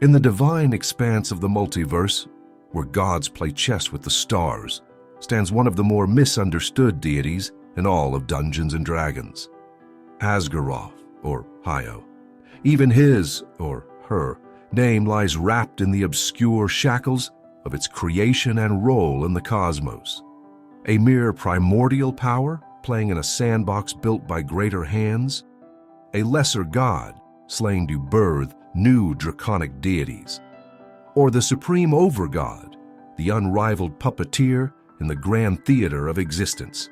In the divine expanse of the multiverse, where gods play chess with the stars, stands one of the more misunderstood deities in all of Dungeons & Dragons, Asgorath, or Hio. Even his, or her, name lies wrapped in the obscure shackles of its creation and role in the cosmos. A mere primordial power playing in a sandbox built by greater hands, a lesser god slain to birth new draconic deities, or the supreme overgod, the unrivaled puppeteer in the grand theater of existence.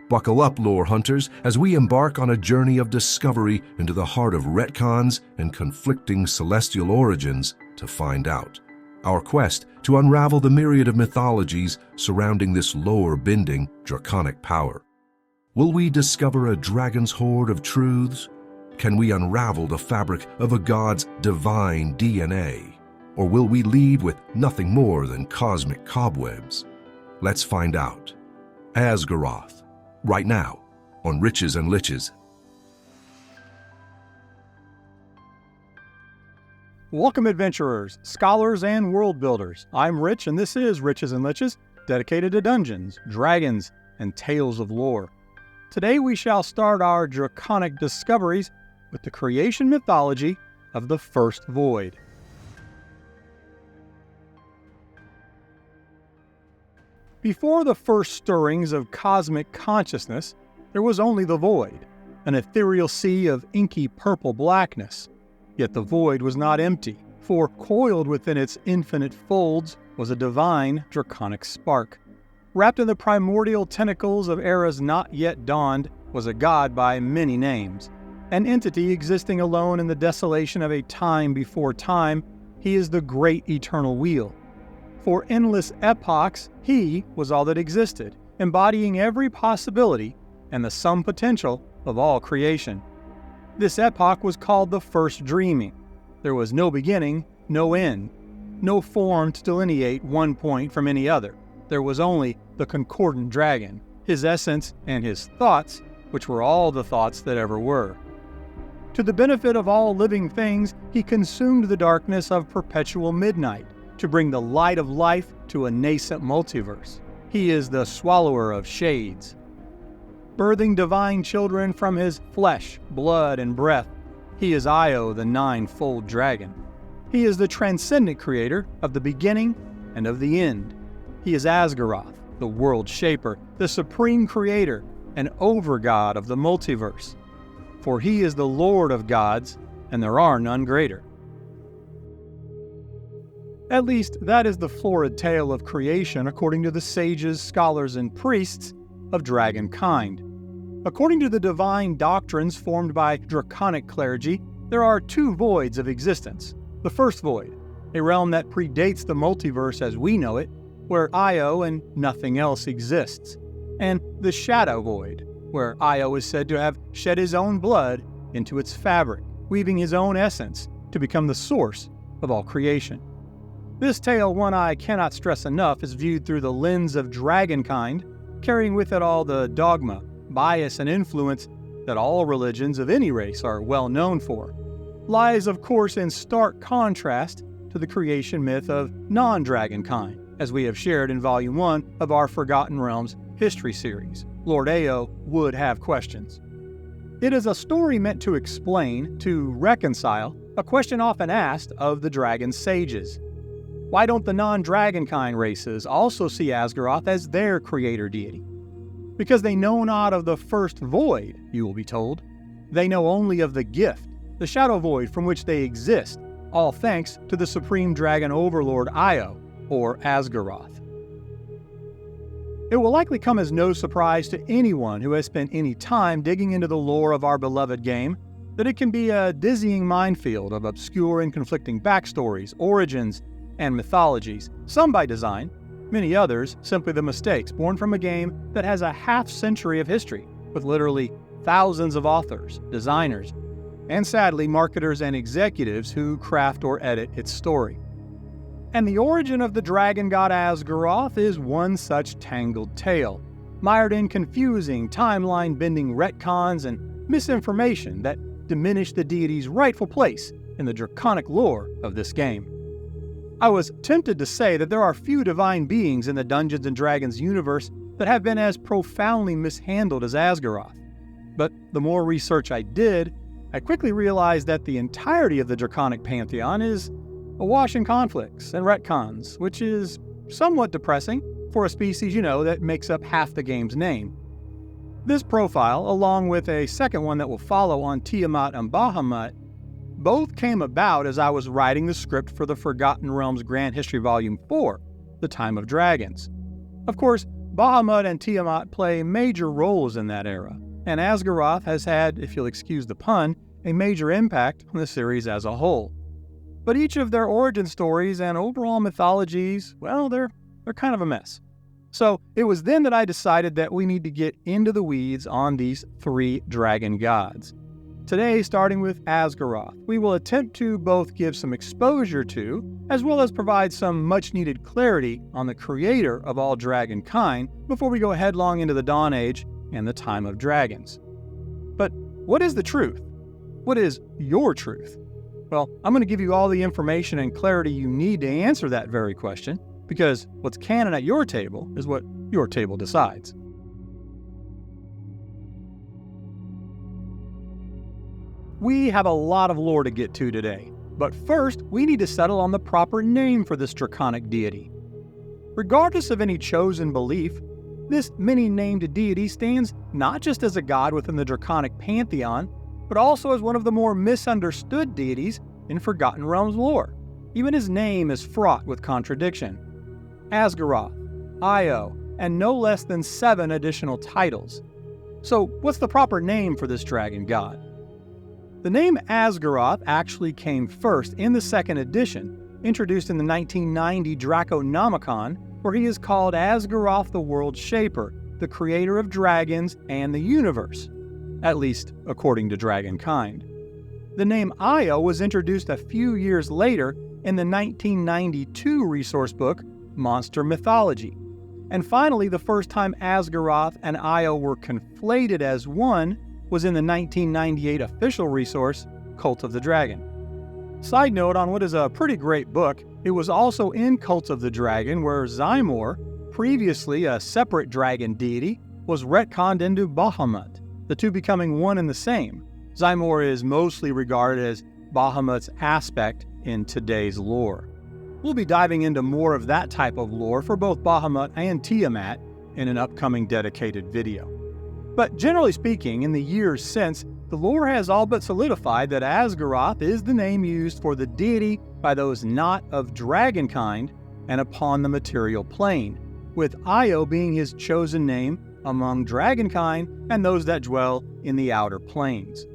Buckle up, lore hunters, as we embark on a journey of discovery into the heart of retcons and conflicting celestial origins to find out. Our quest to unravel the myriad of mythologies surrounding this lore-bending draconic power. Will we discover a dragon's hoard of truths? Can we unravel the fabric of a god's divine DNA? Or will we leave with nothing more than cosmic cobwebs? Let's find out. Asgorath, right now, on Riches and Liches. Welcome, adventurers, scholars, and world builders. I'm Rich, and this is Riches and Liches, dedicated to dungeons, dragons, and tales of lore. Today we shall start our draconic discoveries with the creation mythology of the First Void. Before the first stirrings of cosmic consciousness, there was only the Void, an ethereal sea of inky purple blackness. Yet the Void was not empty, for coiled within its infinite folds was a divine draconic spark. Wrapped in the primordial tentacles of eras not yet dawned was a god by many names. An entity existing alone in the desolation of a time before time, he is the great eternal wheel. For endless epochs, he was all that existed, embodying every possibility and the sum potential of all creation. This epoch was called the First Dreaming. There was no beginning, no end, no form to delineate one point from any other. There was only the concordant dragon, his essence and his thoughts, which were all the thoughts that ever were. To the benefit of all living things, he consumed the darkness of perpetual midnight to bring the light of life to a nascent multiverse. He is the swallower of shades. Birthing divine children from his flesh, blood, and breath, he is Io, the nine-fold dragon. He is the transcendent creator of the beginning and of the end. He is Asgorath, the world shaper, the supreme creator, and overgod of the multiverse. For he is the Lord of gods, and there are none greater. At least, that is the florid tale of creation according to the sages, scholars, and priests of dragonkind. According to the divine doctrines formed by draconic clergy, there are two voids of existence. The first void, a realm that predates the multiverse as we know it, where Io and nothing else exists. And the shadow void, where Io is said to have shed his own blood into its fabric, weaving his own essence to become the source of all creation. This tale, one I cannot stress enough, is viewed through the lens of dragonkind, carrying with it all the dogma, bias, and influence that all religions of any race are well known for. Lies, of course, in stark contrast to the creation myth of non-dragonkind, as we have shared in Volume 1 of our Forgotten Realms history series. Lord Ao would have questions. It is a story meant to explain, to reconcile, a question often asked of the dragon sages. Why don't the non-dragonkind races also see Asgorath as their creator deity? Because they know not of the first void, you will be told. They know only of the gift, the shadow void from which they exist, all thanks to the supreme dragon overlord Io, or Asgorath. It will likely come as no surprise to anyone who has spent any time digging into the lore of our beloved game that it can be a dizzying minefield of obscure and conflicting backstories, origins, and mythologies, some by design, many others simply the mistakes born from a game that has a half-century of history, with literally thousands of authors, designers, and sadly marketers and executives who craft or edit its story. And the origin of the dragon god Asgorath is one such tangled tale, mired in confusing, timeline-bending retcons and misinformation that diminish the deity's rightful place in the Draconic lore of this game. I was tempted to say that there are few divine beings in the Dungeons & Dragons universe that have been as profoundly mishandled as Asgorath. But the more research I did, I quickly realized that the entirety of the Draconic pantheon is awash in conflicts and retcons, which is somewhat depressing for a species that makes up half the game's name. This profile, along with a second one that will follow on Tiamat and Bahamut, both came about as I was writing the script for the Forgotten Realms Grand History Volume 4, The Time of Dragons. Of course, Bahamut and Tiamat play major roles in that era, and Asgorath has had, if you'll excuse the pun, a major impact on the series as a whole. But each of their origin stories and overall mythologies, well, they're kind of a mess. So it was then that I decided that we need to get into the weeds on these three dragon gods. Today, starting with Asgorath, we will attempt to both give some exposure to, as well as provide some much-needed clarity on the creator of all dragonkind before we go headlong into the Dawn Age and the Time of Dragons. But what is the truth? What is your truth? Well, I'm going to give you all the information and clarity you need to answer that very question, because what's canon at your table is what your table decides. We have a lot of lore to get to today, but first we need to settle on the proper name for this draconic deity. Regardless of any chosen belief, this many-named deity stands not just as a god within the draconic pantheon, but also as one of the more misunderstood deities in Forgotten Realms lore. Even his name is fraught with contradiction. Asgorath, Io, and no less than 7 additional titles. So what's the proper name for this dragon god? The name Asgorath actually came first in the 2nd edition, introduced in the 1990 Draconomicon, where he is called Asgorath the World Shaper, the creator of dragons and the universe, at least according to dragonkind. The name Io was introduced a few years later in the 1992 resource book, Monster Mythology. And finally, the first time Asgorath and Io were conflated as one was in the 1998 official resource, Cult of the Dragon. Side note on what is a pretty great book, it was also in Cult of the Dragon where Zymor, previously a separate dragon deity, was retconned into Bahamut, the two becoming one and the same. Zymor is mostly regarded as Bahamut's aspect in today's lore. We'll be diving into more of that type of lore for both Bahamut and Tiamat in an upcoming dedicated video. But generally speaking, in the years since, the lore has all but solidified that Asgorath is the name used for the deity by those not of dragonkind and upon the material plane, with Io being his chosen name among dragonkind and those that dwell in the outer planes.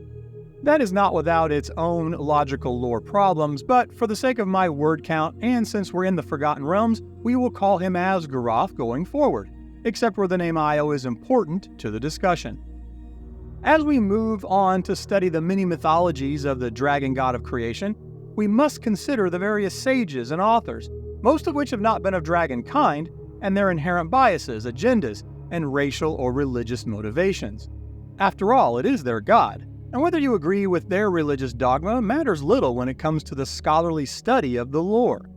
That is not without its own logical lore problems, but for the sake of my word count, and since we're in the Forgotten Realms, we will call him Asgorath going forward, except where the name Io is important to the discussion. As we move on to study the many mythologies of the dragon god of creation, we must consider the various sages and authors, most of which have not been of dragonkind, and their inherent biases, agendas, and racial or religious motivations. After all, it is their god, and whether you agree with their religious dogma matters little when it comes to the scholarly study of the lore.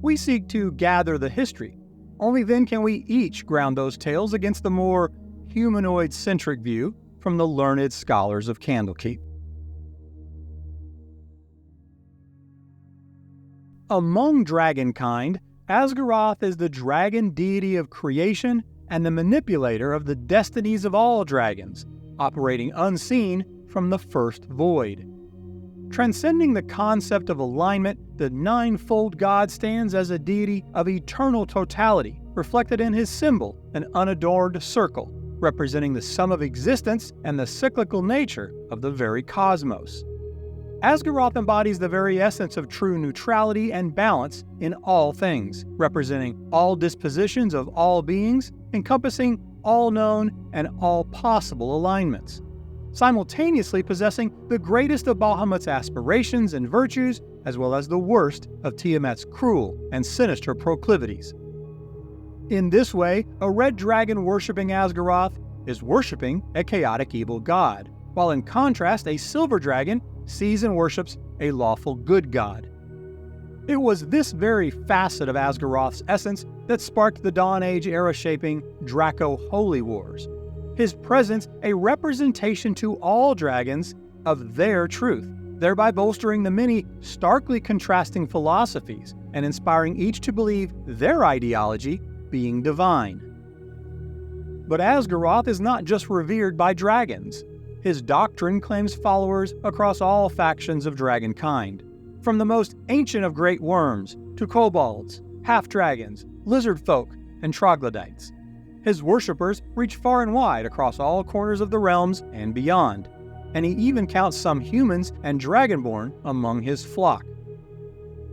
We seek to gather the history. Only then can we each ground those tales against the more humanoid-centric view from the learned scholars of Candlekeep. Among dragonkind, Asgorath is the dragon deity of creation and the manipulator of the destinies of all dragons, operating unseen from the first void. Transcending the concept of alignment, the ninefold god stands as a deity of eternal totality, reflected in his symbol, an unadorned circle, representing the sum of existence and the cyclical nature of the very cosmos. Asgorath embodies the very essence of true neutrality and balance in all things, representing all dispositions of all beings, encompassing all known and all possible alignments, simultaneously possessing the greatest of Bahamut's aspirations and virtues, as well as the worst of Tiamat's cruel and sinister proclivities. In this way, a red dragon worshipping Asgorath is worshipping a chaotic evil god, while in contrast a silver dragon sees and worships a lawful good god. It was this very facet of Asgorath's essence that sparked the Dawn Age era-shaping Draco-Holy Wars, his presence a representation to all dragons of their truth, thereby bolstering the many starkly contrasting philosophies and inspiring each to believe their ideology being divine. But Asgorath is not just revered by dragons. His doctrine claims followers across all factions of dragonkind, from the most ancient of great worms to kobolds, half-dragons, lizard folk, and troglodytes. His worshippers reach far and wide across all corners of the realms and beyond, and he even counts some humans and dragonborn among his flock.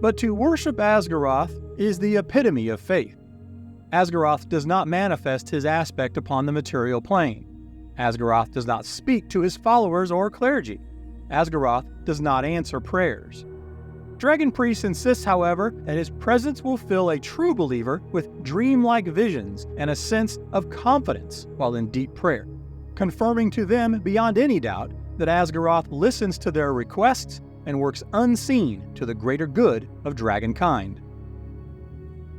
But to worship Asgorath is the epitome of faith. Asgorath does not manifest his aspect upon the material plane. Asgorath does not speak to his followers or clergy. Asgorath does not answer prayers. Dragon Priest insists, however, that his presence will fill a true believer with dreamlike visions and a sense of confidence while in deep prayer, confirming to them beyond any doubt that Asgorath listens to their requests and works unseen to the greater good of dragonkind.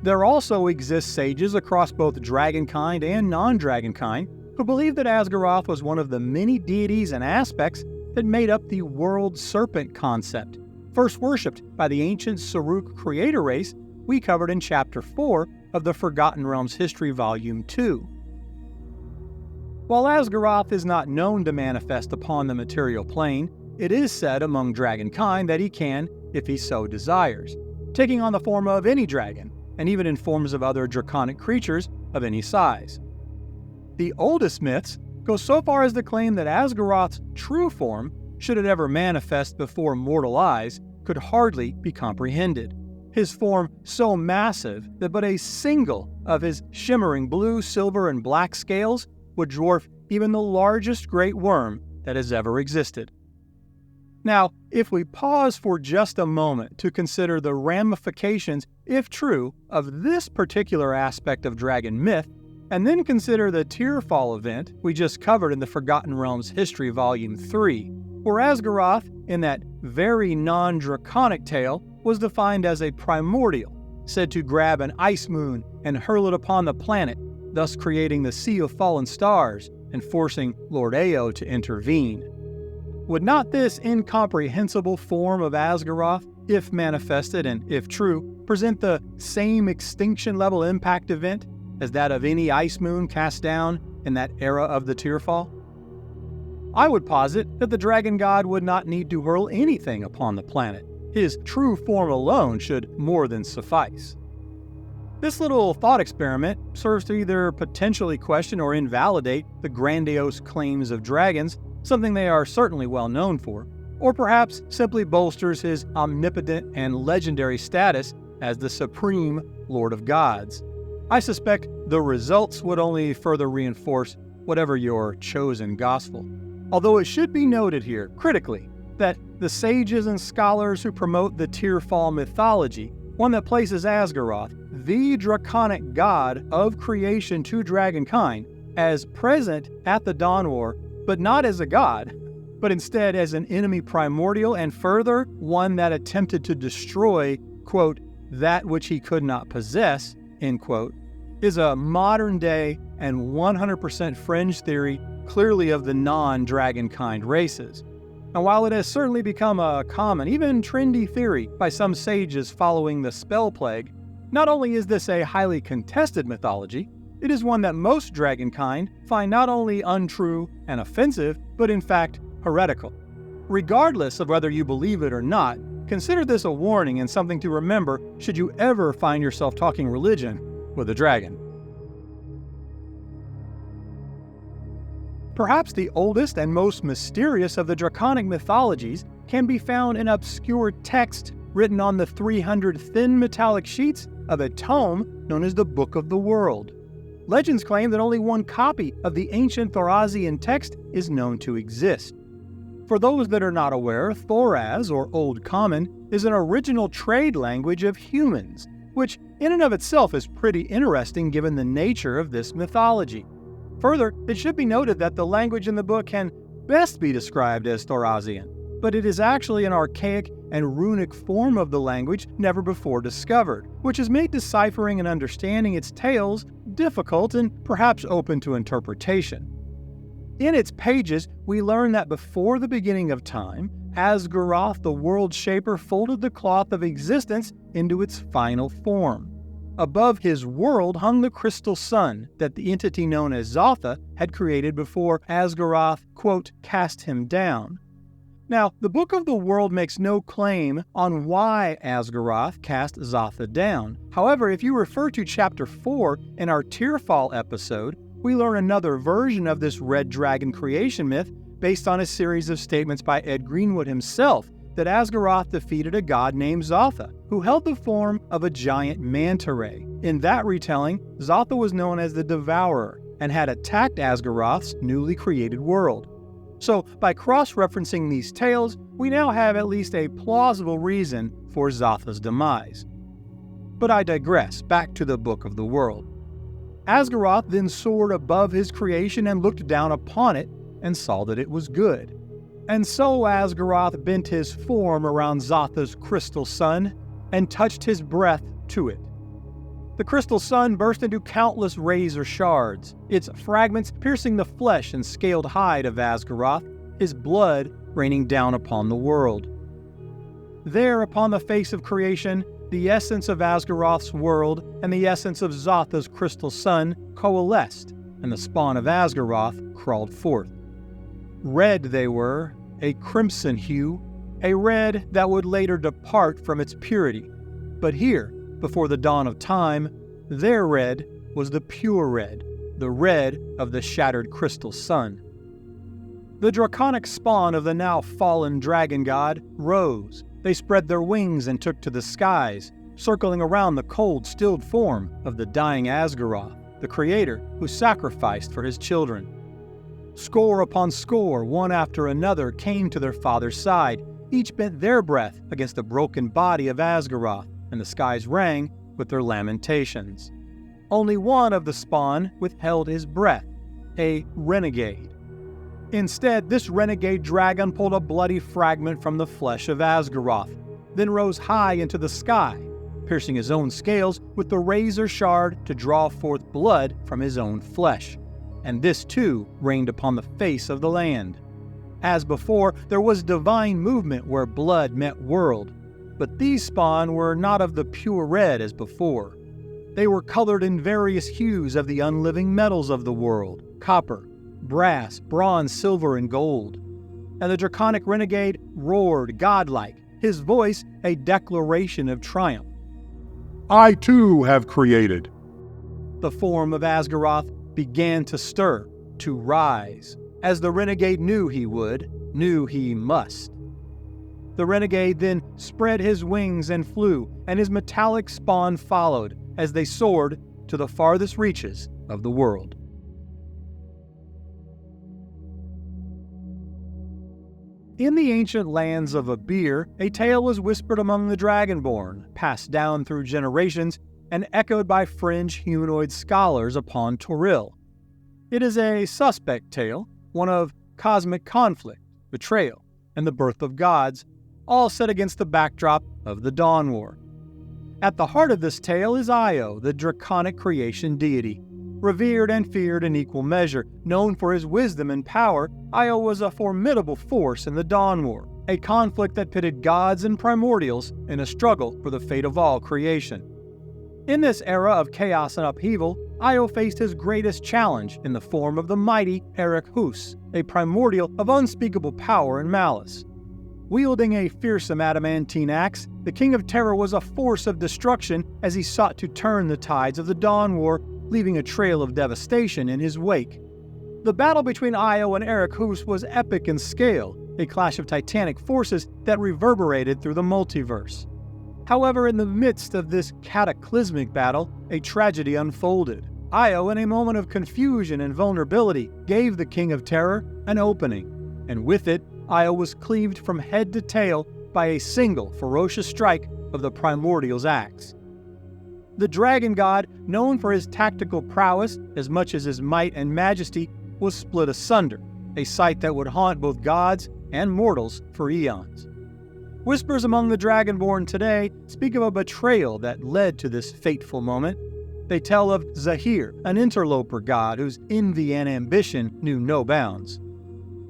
There also exist sages across both dragonkind and non-dragonkind who believe that Asgorath was one of the many deities and aspects that made up the world serpent concept, first worshipped by the ancient Saruk creator race we covered in Chapter 4 of the Forgotten Realms History Volume 2. While Asgorath is not known to manifest upon the material plane, it is said among dragonkind that he can, if he so desires, taking on the form of any dragon, and even in forms of other draconic creatures of any size. The oldest myths go so far as to claim that Asgorath's true form, should it ever manifest before mortal eyes, could hardly be comprehended. His form so massive that but a single of his shimmering blue, silver, and black scales would dwarf even the largest great worm that has ever existed. Now, if we pause for just a moment to consider the ramifications, if true, of this particular aspect of dragon myth, and then consider the Tearfall event we just covered in the Forgotten Realms History Volume 3, where Asgorath, in that very non-draconic tale, was defined as a primordial, said to grab an ice moon and hurl it upon the planet, thus creating the Sea of Fallen Stars and forcing Lord Ao to intervene. Would not this incomprehensible form of Asgorath, if manifested and if true, present the same extinction-level impact event as that of any ice moon cast down in that era of the Tearfall? I would posit that the dragon god would not need to hurl anything upon the planet. His true form alone should more than suffice. This little thought experiment serves to either potentially question or invalidate the grandiose claims of dragons, something they are certainly well known for, or perhaps simply bolsters his omnipotent and legendary status as the supreme Lord of Gods. I suspect the results would only further reinforce whatever your chosen gospel. Although it should be noted here, critically, that the sages and scholars who promote the Tearfall mythology, one that places Asgorath, the draconic god of creation to dragonkind, as present at the Dawn War, but not as a god, but instead as an enemy primordial and further, one that attempted to destroy, quote, that which he could not possess, end quote, is a modern-day and 100% fringe theory clearly of the non-dragonkind races. And while it has certainly become a common, even trendy theory by some sages following the spell plague, not only is this a highly contested mythology, it is one that most dragonkind find not only untrue and offensive, but in fact heretical. Regardless of whether you believe it or not, consider this a warning and something to remember should you ever find yourself talking religion with a dragon. Perhaps the oldest and most mysterious of the draconic mythologies can be found in obscure text written on the 300 thin metallic sheets of a tome known as the Book of the World. Legends claim that only one copy of the ancient Thorazian text is known to exist. For those that are not aware, Thoraz, or Old Common, is an original trade language of humans, which in and of itself is pretty interesting given the nature of this mythology. Further, it should be noted that the language in the book can best be described as Thorazian, but it is actually an archaic and runic form of the language never before discovered, which has made deciphering and understanding its tales difficult and perhaps open to interpretation. In its pages, we learn that before the beginning of time, Asgorath, the world shaper, folded the cloth of existence into its final form. Above his world hung the crystal sun that the entity known as Zotha had created before Asgorath, quote, cast him down. Now, the Book of the World makes no claim on why Asgorath cast Zotha down. However, if you refer to Chapter 4 in our Tearfall episode, we learn another version of this red dragon creation myth based on a series of statements by Ed Greenwood himself that Asgorath defeated a god named Zotha, who held the form of a giant manta ray. In that retelling, Zotha was known as the Devourer and had attacked Asgorath's newly created world. So, by cross-referencing these tales, we now have at least a plausible reason for Zotha's demise. But I digress, back to the Book of the World. Asgorath then soared above his creation and looked down upon it and saw that it was good. And so Asgorath bent his form around Zotha's crystal sun and touched his breath to it. The crystal sun burst into countless razor shards, its fragments piercing the flesh and scaled hide of Asgorath, his blood raining down upon the world. There, upon the face of creation, the essence of Asgorath's world and the essence of Zotha's crystal sun coalesced, and the spawn of Asgorath crawled forth. Red they were, a crimson hue, a red that would later depart from its purity. But here, before the dawn of time, their red was the pure red, the red of the shattered crystal sun. The draconic spawn of the now fallen dragon god rose. They spread their wings and took to the skies, circling around the cold, stilled form of the dying Asgorath, the creator who sacrificed for his children. Score upon score, one after another, came to their father's side. Each bent their breath against the broken body of Asgorath, and the skies rang with their lamentations. Only one of the spawn withheld his breath, a renegade. Instead, this renegade dragon pulled a bloody fragment from the flesh of Asgorath, then rose high into the sky, piercing his own scales with the razor shard to draw forth blood from his own flesh. And this too rained upon the face of the land. As before, there was divine movement where blood met world, but these spawn were not of the pure red as before. They were colored in various hues of the unliving metals of the world: copper, brass, bronze, silver, and gold. And the draconic renegade roared godlike, his voice a declaration of triumph. I too have created. The form of Asgorath began to stir, to rise, as the renegade knew he would, knew he must. The renegade then spread his wings and flew, and his metallic spawn followed as they soared to the farthest reaches of the world. In the ancient lands of Abir, a tale was whispered among the Dragonborn, passed down through generations, and echoed by fringe humanoid scholars upon Toril. It is a suspect tale, one of cosmic conflict, betrayal, and the birth of gods, all set against the backdrop of the Dawn War. At the heart of this tale is Io, the draconic creation deity. Revered and feared in equal measure, known for his wisdom and power, Io was a formidable force in the Dawn War, a conflict that pitted gods and primordials in a struggle for the fate of all creation. In this era of chaos and upheaval, Io faced his greatest challenge in the form of the mighty Eric Hus, a primordial of unspeakable power and malice. Wielding a fearsome adamantine axe, the King of Terror was a force of destruction as he sought to turn the tides of the Dawn War, leaving a trail of devastation in his wake. The battle between Io and Eric Hus was epic in scale, a clash of titanic forces that reverberated through the multiverse. However, in the midst of this cataclysmic battle, a tragedy unfolded. Io, in a moment of confusion and vulnerability, gave the King of Terror an opening, and with it, Io was cleaved from head to tail by a single ferocious strike of the primordial's axe. The dragon god, known for his tactical prowess as much as his might and majesty, was split asunder, a sight that would haunt both gods and mortals for eons. Whispers among the Dragonborn today speak of a betrayal that led to this fateful moment. They tell of Zahir, an interloper god whose envy and ambition knew no bounds.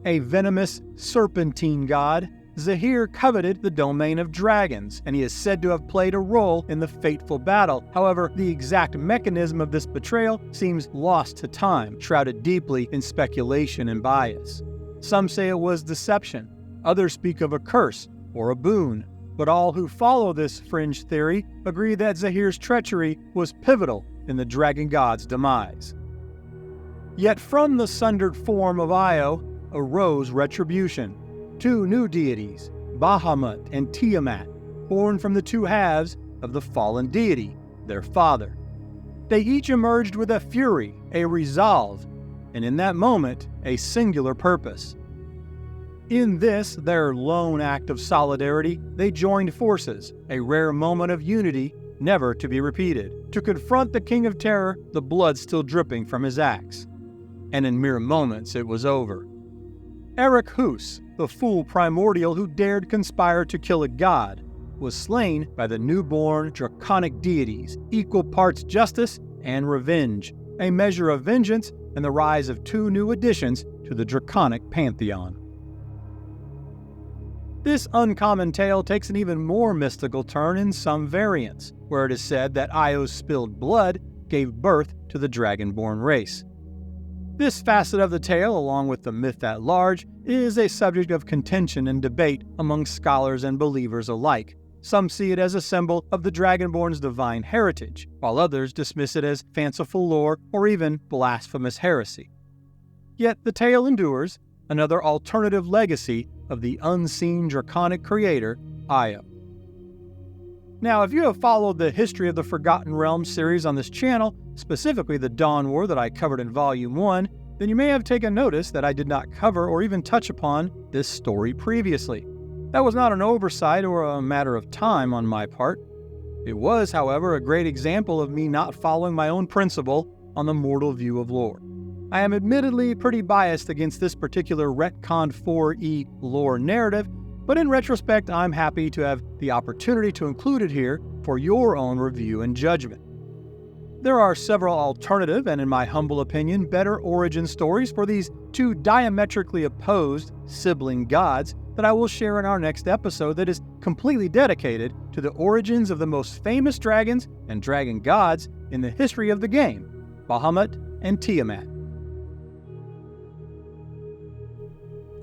A venomous, serpentine god, Zahir coveted the domain of dragons, and he is said to have played a role in the fateful battle. However, the exact mechanism of this betrayal seems lost to time, shrouded deeply in speculation and bias. Some say it was deception, others speak of a curse or a boon, but all who follow this fringe theory agree that Zahir's treachery was pivotal in the dragon god's demise. Yet from the sundered form of Io arose retribution. Two new deities, Bahamut and Tiamat, born from the two halves of the fallen deity, their father. They each emerged with a fury, a resolve, and in that moment, a singular purpose. In this, their lone act of solidarity, they joined forces, a rare moment of unity never to be repeated, to confront the King of Terror, the blood still dripping from his axe. And in mere moments, it was over. Eric Hoos, the fool primordial who dared conspire to kill a god, was slain by the newborn Draconic deities, equal parts justice and revenge, a measure of vengeance and the rise of two new additions to the Draconic pantheon. This uncommon tale takes an even more mystical turn in some variants, where it is said that Io's spilled blood gave birth to the Dragonborn race. This facet of the tale, along with the myth at large, is a subject of contention and debate among scholars and believers alike. Some see it as a symbol of the Dragonborn's divine heritage, while others dismiss it as fanciful lore or even blasphemous heresy. Yet the tale endures, another alternative legacy of the unseen Draconic creator, Io. Now, if you have followed the History of the Forgotten Realms series on this channel, specifically the Dawn War that I covered in Volume 1, then you may have taken notice that I did not cover or even touch upon this story previously. That was not an oversight or a matter of time on my part. It was, however, a great example of me not following my own principle on the mortal view of lore. I am admittedly pretty biased against this particular Retcon 4E lore narrative, but in retrospect, I'm happy to have the opportunity to include it here for your own review and judgment. There are several alternative and, in my humble opinion, better origin stories for these two diametrically opposed sibling gods that I will share in our next episode that is completely dedicated to the origins of the most famous dragons and dragon gods in the history of the game, Bahamut and Tiamat.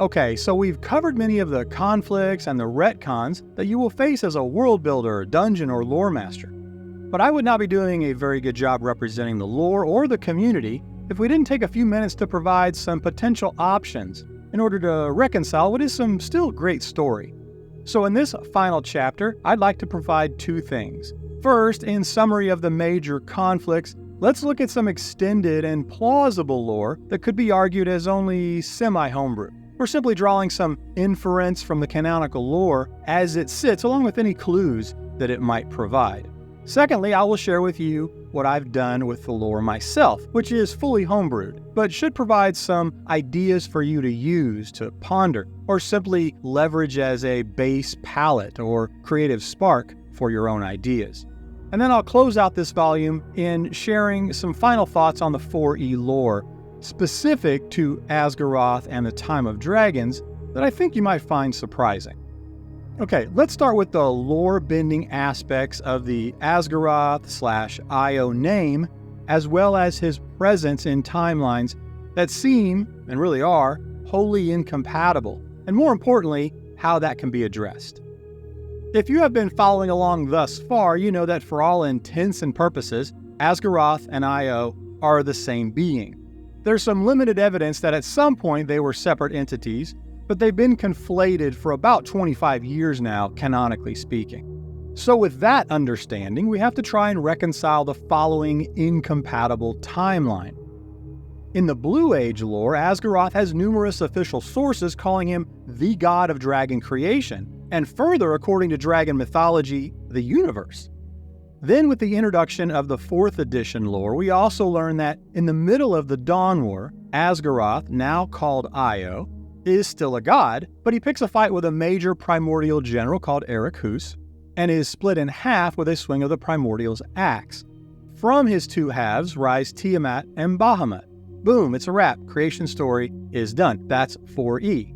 Okay, so we've covered many of the conflicts and the retcons that you will face as a world builder, dungeon, or lore master. But I would not be doing a very good job representing the lore or the community if we didn't take a few minutes to provide some potential options in order to reconcile what is some still great story. So in this final chapter, I'd like to provide two things. First, in summary of the major conflicts, let's look at some extended and plausible lore that could be argued as only semi-homebrew. We're simply drawing some inference from the canonical lore as it sits, along with any clues that it might provide. Secondly, I will share with you what I've done with the lore myself, which is fully homebrewed, but should provide some ideas for you to use, to ponder, or simply leverage as a base palette or creative spark for your own ideas. And then I'll close out this volume in sharing some final thoughts on the 4E lore, specific to Asgorath and the Time of Dragons, that I think you might find surprising. Okay, let's start with the lore-bending aspects of the Asgorath/Io name, as well as his presence in timelines that seem, and really are, wholly incompatible, and more importantly, how that can be addressed. If you have been following along thus far, you know that for all intents and purposes, Asgorath and Io are the same being. There's some limited evidence that at some point they were separate entities, but they've been conflated for about 25 years now, canonically speaking. So with that understanding, we have to try and reconcile the following incompatible timeline. In the Blue Age lore, Asgorath has numerous official sources calling him the god of dragon creation, and further, according to dragon mythology, the universe. Then with the introduction of the 4th edition lore, we also learn that in the middle of the Dawn War, Asgorath, now called Io, is still a god, but he picks a fight with a major primordial general called Erechus, and is split in half with a swing of the primordial's axe. From his two halves rise Tiamat and Bahamut. Boom, it's a wrap. Creation story is done. That's 4E.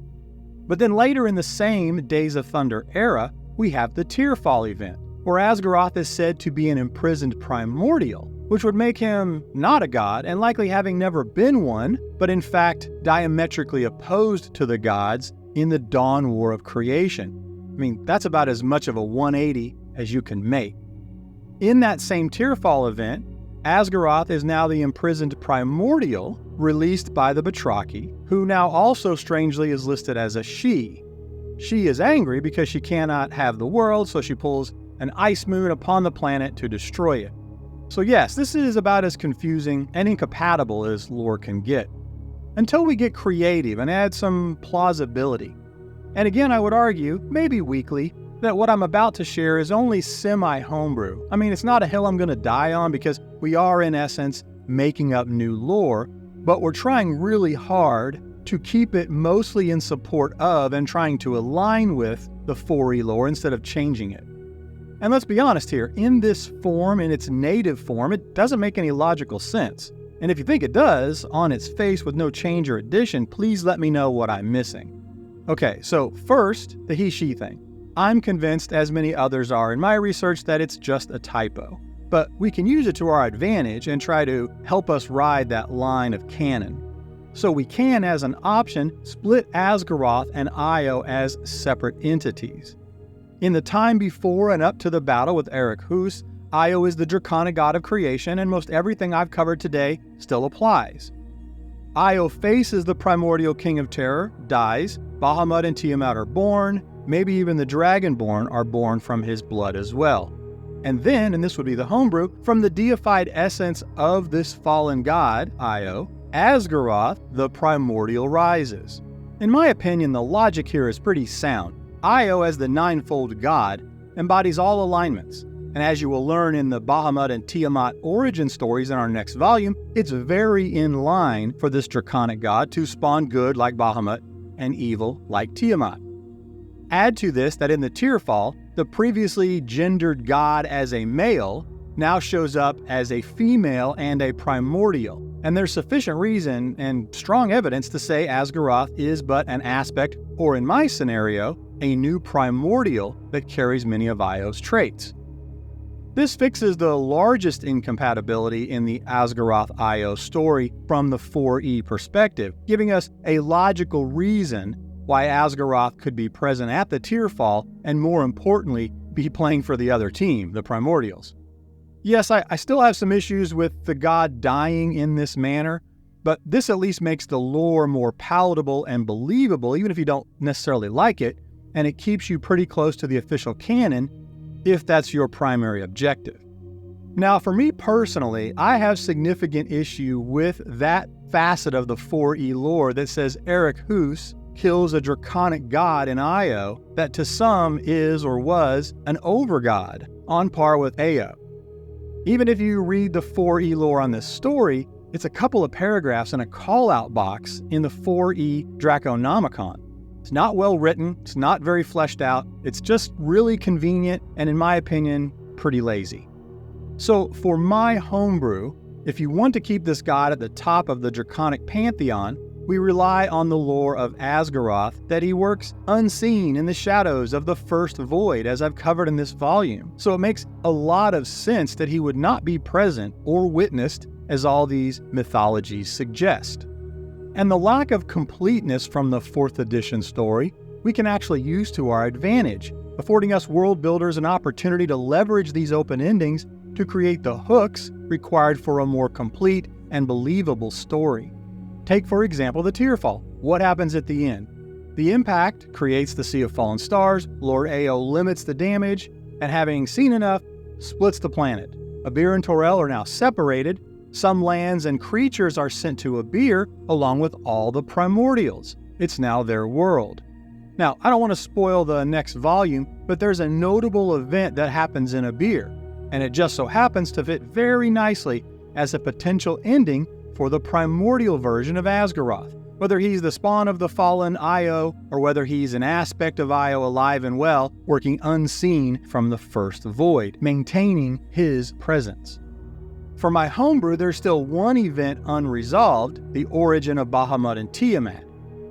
But then later in the same Days of Thunder era, we have the Tearfall event, where Asgorath is said to be an imprisoned primordial, which would make him not a god and likely having never been one, but in fact diametrically opposed to the gods in the Dawn War of Creation. I mean, that's about as much of a 180 as you can make. In that same Tearfall event, Asgorath is now the imprisoned primordial released by the Batraki, who now also strangely is listed as a she. She is angry because she cannot have the world, so she pulls an ice moon upon the planet to destroy it. So yes, this is about as confusing and incompatible as lore can get, until we get creative and add some plausibility. And again, I would argue, maybe weakly, that what I'm about to share is only semi-homebrew. I mean, it's not a hill I'm going to die on because we are, in essence, making up new lore, but we're trying really hard to keep it mostly in support of and trying to align with the 4E lore instead of changing it. And let's be honest here, in this form, in its native form, it doesn't make any logical sense. And if you think it does, on its face with no change or addition, please let me know what I'm missing. Okay, so first, the he-she thing. I'm convinced, as many others are in my research, that it's just a typo. But we can use it to our advantage and try to help us ride that line of canon. So we can, as an option, split Asgorath and Io as separate entities. In the time before and up to the battle with Erechus, Io is the Draconic god of creation, and most everything I've covered today still applies. Io faces the primordial king of terror, dies, Bahamut and Tiamat are born, maybe even the Dragonborn are born from his blood as well. And then, and this would be the homebrew, from the deified essence of this fallen god, Io, Asgorath, the primordial, rises. In my opinion, the logic here is pretty sound. Io, as the ninefold god, embodies all alignments. And as you will learn in the Bahamut and Tiamat origin stories in our next volume, it's very in line for this Draconic god to spawn good like Bahamut and evil like Tiamat. Add to this that in the Tearfall, the previously gendered god as a male now shows up as a female and a primordial. And there's sufficient reason and strong evidence to say Asgorath is but an aspect, or in my scenario, a new primordial that carries many of Io's traits. This fixes the largest incompatibility in the Asgorath-Io story from the 4E perspective, giving us a logical reason why Asgorath could be present at the Tearfall and, more importantly, be playing for the other team, the Primordials. Yes, I still have some issues with the god dying in this manner, but this at least makes the lore more palatable and believable, even if you don't necessarily like it, and it keeps you pretty close to the official canon, if that's your primary objective. Now, for me personally, I have significant issue with that facet of the 4E lore that says Erechus kills a Draconic god in Io that to some is or was an overgod, on par with Ao. Even if you read the 4E lore on this story, it's a couple of paragraphs in a call-out box in the 4E Draconomicon. It's not well written, it's not very fleshed out, it's just really convenient and, in my opinion, pretty lazy. So for my homebrew, if you want to keep this god at the top of the Draconic pantheon, we rely on the lore of Asgorath, that he works unseen in the shadows of the first void, as I've covered in this volume. So it makes a lot of sense that he would not be present or witnessed, as all these mythologies suggest. And the lack of completeness from the 4th edition story, we can actually use to our advantage, affording us world builders an opportunity to leverage these open endings to create the hooks required for a more complete and believable story. Take, for example, the Tearfall. What happens at the end? The impact creates the Sea of Fallen Stars, Lord Ao limits the damage, and having seen enough, splits the planet. Abir and Torel are now separated. Some lands and creatures are sent to Abir along with all the primordials. It's now their world. Now, I don't want to spoil the next volume, but there's a notable event that happens in Abir, and it just so happens to fit very nicely as a potential ending for the primordial version of Asgorath. Whether he's the spawn of the fallen Io, or whether he's an aspect of Io alive and well, working unseen from the first void, maintaining his presence. For my homebrew, there's still one event unresolved, the origin of Bahamut and Tiamat.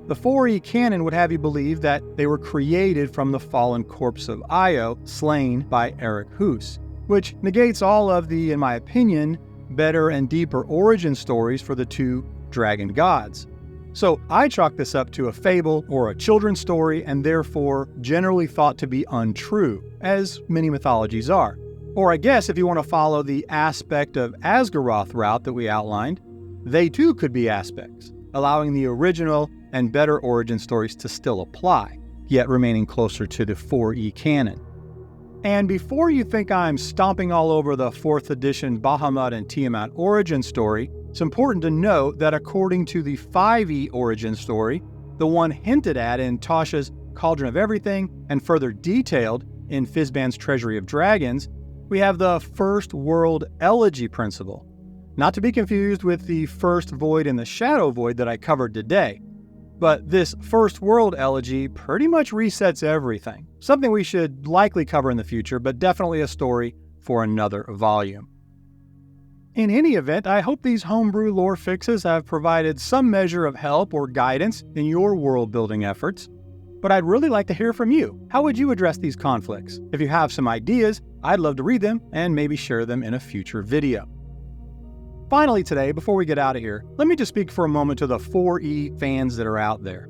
The 4E canon would have you believe that they were created from the fallen corpse of Io, slain by Eric Hoos, which negates all of the, in my opinion, better and deeper origin stories for the two dragon gods. So I chalk this up to a fable or a children's story, and therefore generally thought to be untrue, as many mythologies are. Or I guess if you want to follow the aspect of Asgorath route that we outlined, they too could be aspects, allowing the original and better origin stories to still apply, yet remaining closer to the 4E canon. And before you think I'm stomping all over the 4th edition Bahamut and Tiamat origin story, it's important to note that according to the 5E origin story, the one hinted at in Tasha's Cauldron of Everything and further detailed in Fizban's Treasury of Dragons, we have the First World Elegy principle, not to be confused with the First Void and the Shadow Void that I covered today. But this First World Elegy pretty much resets everything, something we should likely cover in the future, but definitely a story for another volume. In any event, I hope these homebrew lore fixes have provided some measure of help or guidance in your world-building efforts. But I'd really like to hear from you. How would you address these conflicts? If you have some ideas, I'd love to read them and maybe share them in a future video. Finally today, before we get out of here, let me just speak for a moment to the 4E fans that are out there.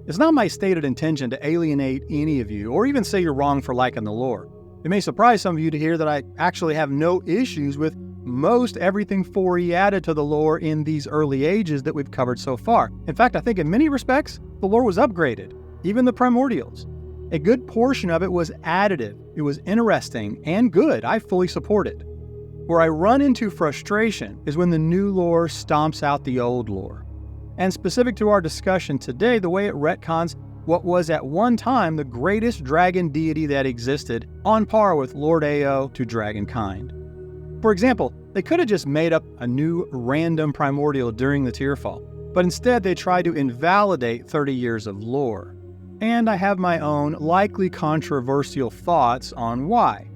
It's not my stated intention to alienate any of you, or even say you're wrong for liking the lore. It may surprise some of you to hear that I actually have no issues with most everything 4E added to the lore in these early ages that we've covered so far. In fact, I think in many respects, the lore was upgraded, even the primordials. A good portion of it was additive, it was interesting and good. I fully support it. Where I run into frustration is when the new lore stomps out the old lore. And specific to our discussion today, the way it retcons what was at one time the greatest dragon deity that existed, on par with Lord Ao to dragonkind. For example, they could have just made up a new random primordial during the Tierfall, but instead they tried to invalidate 30 years of lore. And I have my own, likely controversial thoughts on why.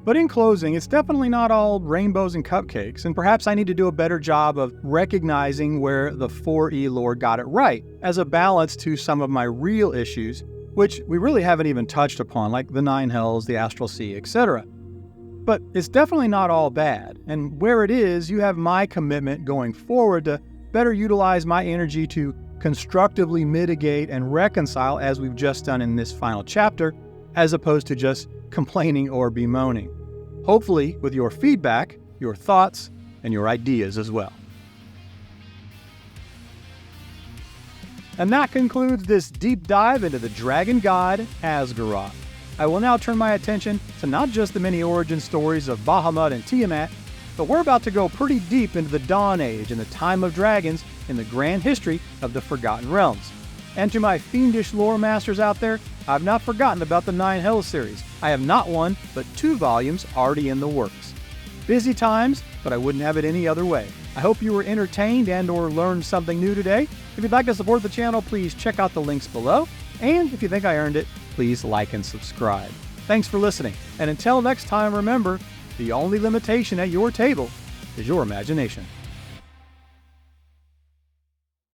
But in closing, it's definitely not all rainbows and cupcakes, and perhaps I need to do a better job of recognizing where the 4E lore got it right, as a balance to some of my real issues, which we really haven't even touched upon, like the Nine Hells, the Astral Sea, etc. But it's definitely not all bad, and where it is, you have my commitment going forward to better utilize my energy to constructively mitigate and reconcile, as we've just done in this final chapter, as opposed to just complaining or bemoaning. Hopefully with your feedback, your thoughts, and your ideas as well. And that concludes this deep dive into the dragon god Asgorath. I will now turn my attention to not just the many origin stories of Bahamut and Tiamat, but we're about to go pretty deep into the Dawn Age and the time of dragons in the grand history of the Forgotten Realms. And to my fiendish lore masters out there, I've not forgotten about the Nine Hells series. I have not one, but 2 volumes already in the works. Busy times, but I wouldn't have it any other way. I hope you were entertained and or learned something new today. If you'd like to support the channel, please check out the links below. And if you think I earned it, please like and subscribe. Thanks for listening. And until next time, remember, the only limitation at your table is your imagination.